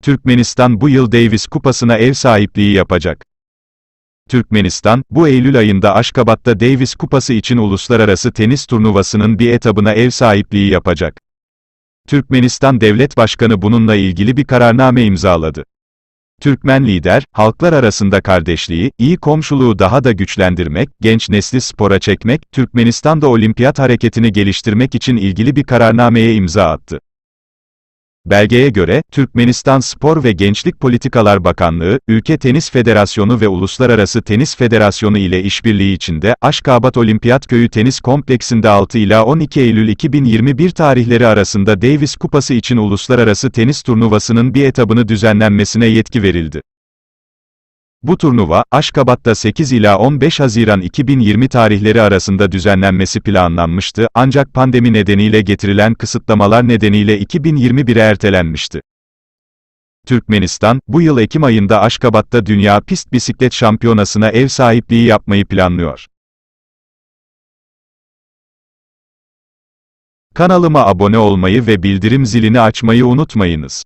Türkmenistan bu yıl Davis Kupası'na ev sahipliği yapacak. Türkmenistan, bu Eylül ayında Aşkabat'ta Davis Kupası için uluslararası tenis turnuvasının bir etabına ev sahipliği yapacak. Türkmenistan Devlet Başkanı bununla ilgili bir kararname imzaladı. Türkmen lider, halklar arasında kardeşliği, iyi komşuluğu daha da güçlendirmek, genç nesli spora çekmek, Türkmenistan'da olimpiyat hareketini geliştirmek için ilgili bir kararnameye imza attı. Belgeye göre, Türkmenistan Spor ve Gençlik Politikalar Bakanlığı, Ülke Tenis Federasyonu ve Uluslararası Tenis Federasyonu ile işbirliği içinde, Aşkabat Olimpiyat Köyü Tenis Kompleksinde 6 ila 12 Eylül 2021 tarihleri arasında Davis Kupası için uluslararası tenis turnuvasının bir etabını düzenlenmesine yetki verildi. Bu turnuva, Aşkabat'ta 8 ila 15 Haziran 2020 tarihleri arasında düzenlenmesi planlanmıştı, ancak pandemi nedeniyle getirilen kısıtlamalar nedeniyle 2021'e ertelenmişti. Türkmenistan, bu yıl Ekim ayında Aşkabat'ta Dünya Pist Bisiklet Şampiyonası'na ev sahipliği yapmayı planlıyor. Kanalıma abone olmayı ve bildirim zilini açmayı unutmayınız.